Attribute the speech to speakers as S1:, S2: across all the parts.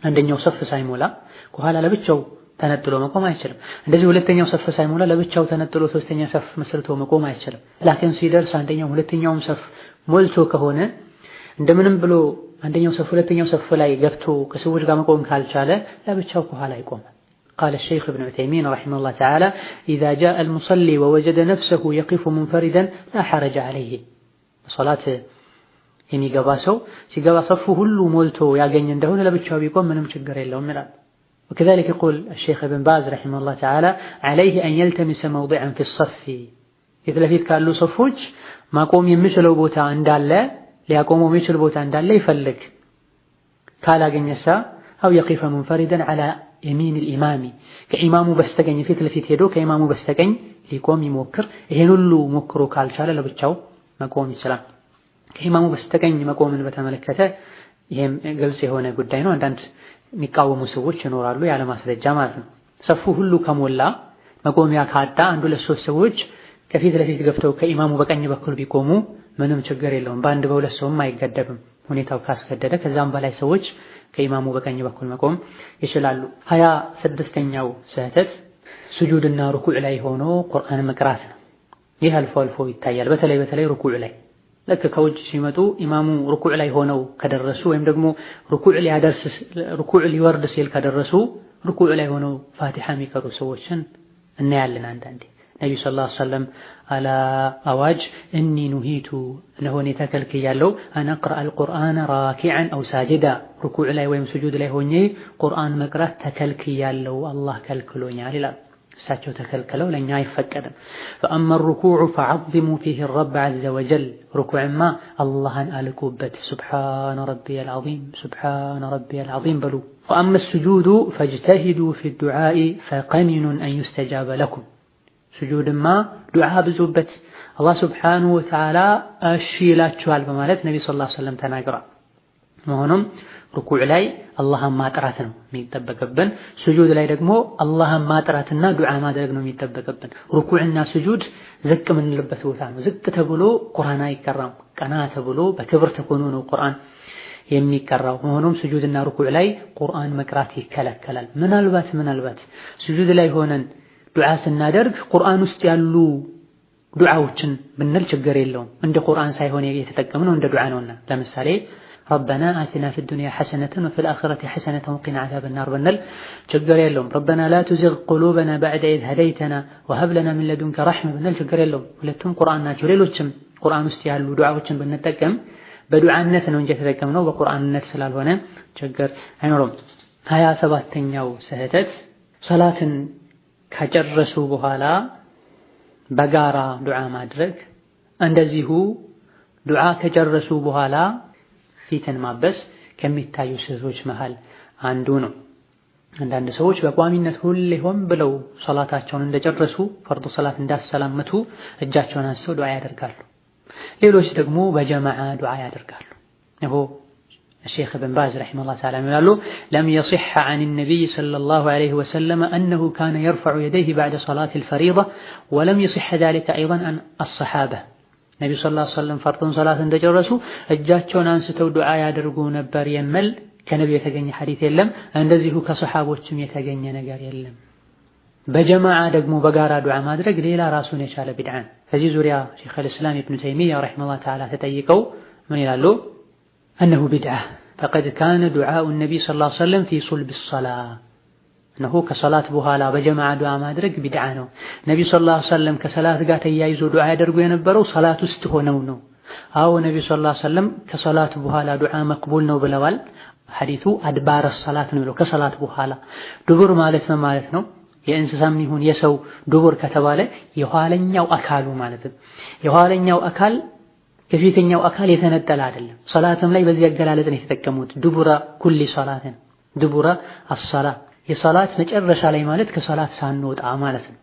S1: አንደኛው ሰፍ ሳይሞላ ከኋላ ለብቻው ተነጥሎ መቆም አይችልም። እንደዚህ ሁለተኛው ሰፍ ሳይሞላ ለብቻው ተነጥሎ ሶስተኛ ሰፍ መስርቶ መቆም አይችልም። ላኪን ሲደርስ አንደኛው ሁለተኛውም ሰፍ ሞልቶ ከሆነ እንደምንም ብሎ አንደኛው ሰፍ ሁለተኛው ሰፍ ላይ ገብቶ ከሰዎች ጋር መቆም ካልቻለ ለብቻው ከኋላ ይቆማል። قال الشيخ ابن عثيمين رحمه الله تعالى إذا جاء المصلي ووجد نفسه يقف منفردا لا حرج عليه صلاة የሚገባ ሰው ሲገባ ሰፉ ሁሉ ሞልቶ ያገኘ እንደሆነ ለብቻው ቢቆም ምንም ችግር የለውም ይላል። وكذلك يقول الشيخ ابن باز رحمه الله تعالى عليه أن يلتمس موضعا في الصف ፊት ለፊት ካሉ ሰፎች ማቆም የሚችለው ቦታ እንዳለ ሊያቆመው የሚችል ቦታ እንዳለ ይፈልግ። ካላገኘሳ أو يقف منفردا على يمين الإمام ከኢማሙ በስተቀኝ ፊት ለፊት ሄዶ ከኢማሙ በስተቀኝ ሊቆም ይሞክር። ይሄን ሁሉ ሞክሮ ካልቻለ ለብቻው መቆም ይችላል። ከኢማሙ በስተቀኝ መቆምን በተመለከተ ይሄም ግልጽ የሆነ ጉዳይ ነው። አንዳንድ የሚቃወሙ ሰዎች ይኖራሉ ያለ ማስረጃ ማለት ነው። ሰፉ ሁሉ ከሞላ መቆሚያ ካጣ አንዱ ለሶስት ሰዎች ከፊት ለፊት ገብተው ከኢማሙ በቀኝ በኩል ቢቆሙ ምንም ችግር የለውም። በአንድ በሁለት ሰውም አይገደብም። ሁኔታው ካስገደደ ከዛም በላይ ሰዎች ከኢማሙ በቀኝ በኩል መቆም ይችላሉ። 26ኛው ስህተት ስጁድና ሩኩዕ ላይ ሆኖ ቁርአን መቅራት ነው። ይህ አልፎ አልፎ ይታያል። በተለይ ሩኩዕ ላይ ልክ ከውጭ ሲመጡ ኢማሙ ሩኩዕ ላይ ሆነው ከደረሱ ወይም ደግሞ ሩኩዕ ሊወርድ ሲል ከደረሱ ሩኩዕ ላይ ሆነው ፋቲሃ የሚቀሩ ሰዎችን እናያለን። አንዳንዴ ነብዩ ሰለላሁ ዐለይሂ ወሰለም አላ አዋጅ እኒ ኑሂቱ እነሆኔ ተከልክያለሁ አን አቅረአል ቁርአነ ራኪዐን አው ሳጅዳ ሩኩዕ ላይ ወይም ስጁድ ላይ ሆኜ ቁርአን መቅራት ተከልክያለሁ አላህ ከልክሎኛል ይላል። እሳቸው ተከልክለው ለኛ አይፈቀድም። فأما الركوع فعظموا فيه الرب عز وجل ركوعማ አላህን አልቁበት سبحان ربي العظيم سبحان ربي العظيم በሉ وأما السجود فاجتهدوا في الدعاء فقمن أن يستجاب لكم ስጁድማ ዱዓ ብዙበት አላህ Subhanahu Wa Ta'ala እሺ ይላችኋል በማለት ነብዩ ሰለላሁ ዐለይሂ ወሰለም ተናግረዋል። መሆኑም ሩኩዕ ላይ አላህን ማጥራት ነው የሚጠበቅብን። ስጁድ ላይ ደግሞ አላህን ማጥራትና ዱዓ ማድረግ ነው የሚጠበቅብን። ሩኩዕና ስጁድ ዝቅ የምንልበት ቦታ ነው። ዝቅ ተብሎ ቁርአን አይቀራም። ቀና ተብሎ በክብር ተኮኖ ነው ቁርአን የሚቀራው። መሆኑም ስጁድና ሩኩዕ ላይ ቁርአን መቅራት ይከለከላል። ምናልባት ስጁድ ላይ ሆነን ዱዓ ስናደርግ ቁርአን ውስጥ ያሉ ዱዓዎችን ብንል ችግር የለውም። እንደ ቁርአን ሳይሆን የተጠቀምነው እንደ ዱዓ ነውና ለምሳሌ ربنا آتنا في الدنيا حسنة وفي الآخرة حسنة وقنا عذاب النار بنل شجر يلهم ربنا لا تزغ قلوبنا بعد إذ هديتنا وهب لنا من لدنك رحمة بنل شجر يلهم ولتم قرآن ناجريلوچم قرآن استيالو دعاዎችን ብንጠቀም በዱዓነት ነው እንጂ ተጠቀምነው በቁርአንነት ስላልሆነ ችግር አይኖርም። 27ኛው ስህተት ሶላትን ከጨረሱ በኋላ በጋራ ዱዓ ማድረግ። እንደዚሁ ዱዓ ከጨረሱ በኋላ ፊትን ማበስ ከሚታዩ ስህተቶች መሃል አንዱ ነው። አንዳንድ ሰዎች በቋሚነት ሁሌ ሆን ብለው ሶላታቸውን እንደጨረሱ ፈርዱ ሶላት እንዳሰላመቱ እጃቸውን አንስተው ዱዓ ያደርጋሉ። ሌሎች ደግሞ በጀማዓ ዱዓ ያደርጋሉ። ነው الشيخ ابن باز رحمه الله تعالى يقول لم يصح عن النبي صلى الله عليه وسلم أنه كان يرفع يديه بعد صلاة الفريضة ولم يصح ذلك أيضا عن الصحابة ነብዩ ሰለላሁ ዐለይሂ ወሰለም ፈርዱን ሶላት እንደጨረሱ እጃቸውን አንስተው ዱዓ ያደርጉ ነበር የሚል ከነብዩ የተገኘ ሐዲስ የለም። እንደዚሁ ከሰሃቦችም የተገኘ ነገር የለም። በጀማዓ ደግሞ በጋራ ዱዓ ማድረግ ሌላ ራሱን የቻለ ቢድዓ። ከዚህ ዙሪያ ሼኽ አልእስላም ኢብኑ ተይሚያ ረሂመሁላህ ተዓላ ተጠይቀው ምን ይላሉ? أنه بدعة فقد كان دعاء النبي صلى الله عليه وسلم في صلب الصلاة እነሆ ከሶላት በኋላ በጀማዓ ዱዓ ማድረግ ቢድዓ ነው። ነብዩ ሰለላሁ ዐለይሂ ወሰለም ከሶላት ጋር ተያይዞ ዱዓ ያደርጉ የነበረው ሶላት ውስጥ ሆነው ነው። አዎ ነብዩ ሰለላሁ ዐለይሂ ወሰለም ከሶላት በኋላ ዱዓ መቅቡል ነው ብለዋል። ሐዲሱ አድባረ ሶላት ነው ብለው ከሶላት በኋላ ዱቡር ማለት ነው ማለት ነው። የእንስሳም ይሁን የሰው ዱቡር ከተባለ የኋለኛው አካሉ ማለት ነው። የኋለኛው አካል ከፊተኛው አካል የተነጠለ አይደለም። ሶላትም ላይ በዚህ አገላለጽ ነው የተጠቀሙት። ዱቡራ ኩሊ ሶላትን ዱቡራ አሰላ የሶላት መጨረሻ ላይ ማለት ከሶላት ሳንወጣ ማለት ነው።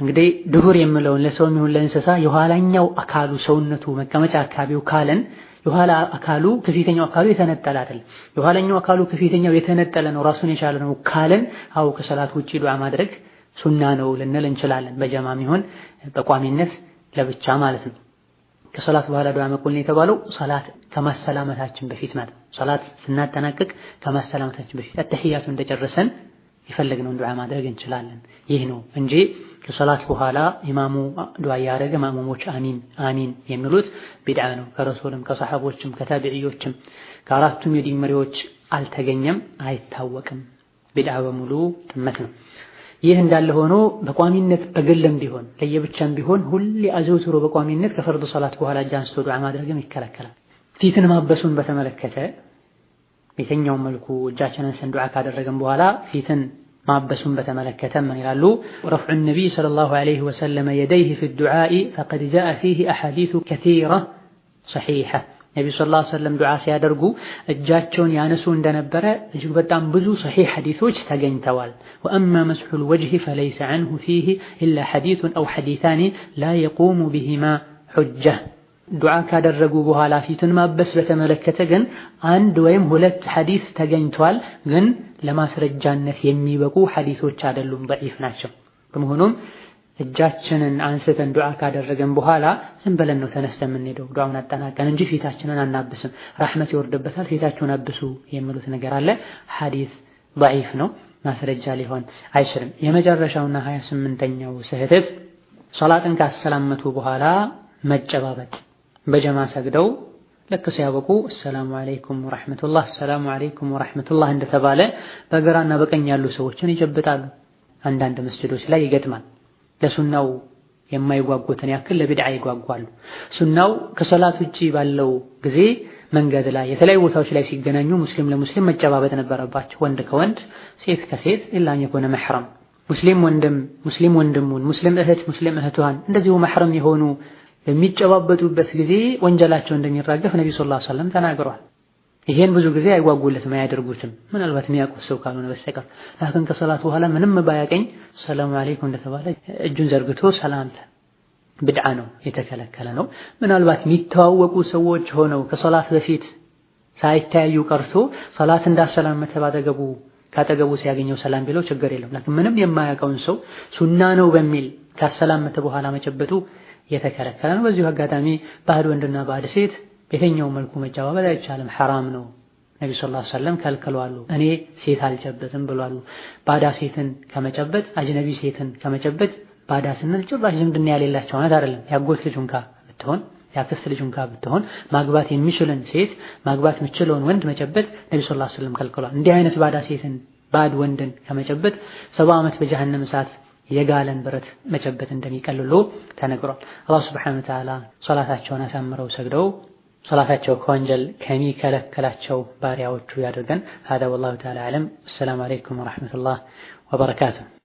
S1: እንግዲህ ዱቡር የሚለውን ለሰውም ይሁን ለእንስሳ የኋላኛው አካሉ ሰውነቱ መቀመጫ አካባቢው ካለን የኋላ አካሉ ከፊተኛው አካሉ የተነጠለ አይደለም። የኋላኛው አካሉ ከፊተኛው የተነጠለ ነው ራሱን የቻለ ነው ካለን አው ከሶላት ውጪ ዱዓ ማድረግ ሱና ነው ልንል እንችላለን። በጀማም ይሁን በቋሚነት ለብቻ ማለት ነው። ከሶላት በኋላ ዱዓ መቁል ነው የተባለው ሶላት ከማሰላመታችን በፊት ማለት ሶላት ስናጠናቅቅ ከማሰላመታችን በፊት አተህያቱ እንደጨረሰን የፈለግነውን ዱዓ ማድረግ እንችላለን። ይህ ነው እንጂ ከሶላት በኋላ ኢማሙ ዱዓ ያደረገ ማሙሞች አሚን አሚን የሚሉት ቢድዓ ነው። ከረሱልም ከሰሐቦችም ከታቢዒዎችም ከአራቱም የዲን መሪዎች አልተገኘም፣ አይታወቅም። ቢድዓ በሙሉ ጥመት ነው። ይህ እንዳለ ሆኖ በቋሚነት በግልም ቢሆን ለየብቻም ቢሆን ሁሌ አዘውትሮ በቋሚነት ከፈርድ ሶላት በኋላ እጅ አንስቶ ዱዓ ማድረግም ይከለከላል። ፊትን ማበሱን በተመለከተ በየትኛውም መልኩ እጃችንን ስን ዱዓ ካደረግን በኋላ ፊትን ማበሱን በተመለከተ ምን ይላሉ? ረፍዑ ነቢይ ሰለላሁ ዐለይሂ ወሰለም የደይህ ፊ ዱዓኢ ፈቀድ ጃአ ፊህ አሐዲሱ ከሲራ ሰሒሐ። ነቢዩ ሰለላሁ ዐለይሂ ወሰለም ዱዓ ሲያደርጉ እጃቸውን ያነሱ እንደነበረ እጅግ በጣም ብዙ ሰሒሕ ሐዲሶች ተገኝተዋል። ወአማ መስሑል ወጅህ ፈለይሰ ዐንሁ ፊህ ኢላ ሐዲሱን አው ሐዲሳኒ ላ የቁሙ ቢሂማ ሑጃ። ዱዓ ካደረጉ በኋላ ፊትን ማበስ በተመለከተ ግን አንድ ወይም ሁለት ሐዲስ ተገኝቷል፣ ግን ለማስረጃነት የሚበቁ ሐዲሶች አይደሉም፣ ደዒፍ ናቸው። በመሆኑም እጃችንን አንስተን ዱዓ ካደረገን በኋላ ዝም ብለን ነው ተነስተን የምንሄደው ዱዓውን አጠናቀን እንጂ ፊታችንን አናብስም። ረሕመት ይወርድበታል ፊታችሁን አብሱ የሚሉት ነገር አለ። ሐዲስ ደዒፍ ነው፣ ማስረጃ ሊሆን አይችልም። የመጨረሻውና 28ኛው ስህተት ሶላትን ካሰላመቱ በኋላ መጨባበጥ። በጀማ ሰግደው ልክ ሲያበቁ አሰላሙ አለይኩም ወራህመቱላህ አሰላሙ አለይኩም ወራህመቱላህ እንደተባለ በግራና በቀኝ ያሉ ሰዎችን ይጨብጣሉ። አንዳንድ መስጂዶች ላይ ይገጥማል። ለሱናው የማይጓጉትን ያክል ለቢድዓ ይጓጓሉ። ሱናው ከሶላት ውጪ ባለው ጊዜ መንገድ ላይ የተለያዩ ቦታዎች ላይ ሲገናኙ ሙስሊም ለሙስሊም መጨባበጥ ነበረባቸው። ወንድ ከወንድ ሴት ከሴት ኢላን የሆነ መሕረም ሙስሊም ወንድም ሙስሊም ወንድሙን ሙስሊም እህት ሙስሊም እህቷን እንደዚሁ መሕረም የሆኑ በሚጨባበጡበት ጊዜ ወንጀላቸው እንደሚራገፍ ነብዩ ሰለላሁ ዐለይሂ ወሰለም ተናግረዋል። ይሄን ብዙ ጊዜ አይጓጉለትም፣ አያደርጉትም ምናልባት የሚያውቁት ሰው ካልሆነ በስተቀር። ላኪን ከሶላት በኋላ ምንም ባያቀኝ ሰላም አለይኩም እንደተባለ እጁን ዘርግቶ ሰላምታ ቢድዓ ነው፣ የተከለከለ ነው። ምናልባት የሚተዋወቁ ሰዎች ሆነው ከሶላት በፊት ሳይተያዩ ቀርቶ ሶላት እንዳሰላመተ ካጠገቡ ሲያገኘው ሰላም ቢለው ችግር የለም። ላኪን ምንም የማያውቀውን ሰው ሱና ነው በሚል ካሰላመተ በኋላ መጨበጡ የተከለከለ ነው። በዚሁ አጋጣሚ ባዕድ ወንድና ባዕድ ሴት በየትኛው መልኩ መጨባበጥ አይቻልም፣ ሐራም ነው። ነብዩ ሰለላሁ ዐለይሂ ወሰለም ከልክለዋል። እኔ ሴት አልጨበጥም ብሏል። ባዳ ሴትን ከመጨበጥ አጅነቢ ሴትን ከመጨበጥ ባዳ ስንል ጭራሽ ዝምድና ያሌላቸው ማለት አይደለም። ያጎት ልጅ እንኳ ብትሆን ያክስት ልጅ እንኳ ብትሆን ማግባት የሚችልን ሴት ማግባት የሚችለውን ወንድ መጨበጥ ነብዩ ሰለላሁ ዐለይሂ ወሰለም ከልክለዋል። እንዲህ አይነት ባዳ ሴትን ባዕድ ወንድን ከመጨበጥ 70 ዓመት በጀሃነም እሳት የጋለን ብረት መጨበጥ እንደሚቀልሉ ተነግሯል። አላህ ሱብሓነሁ ወተዓላ ሶላታቸውን አሳምረው ሰግደው ሶላታቸው ከወንጀል ከሚከለከላቸው ባሪያዎቹ ያድርገን። هذا والله تعالى أعلم. السلام عليكم ورحمة الله وبركاته.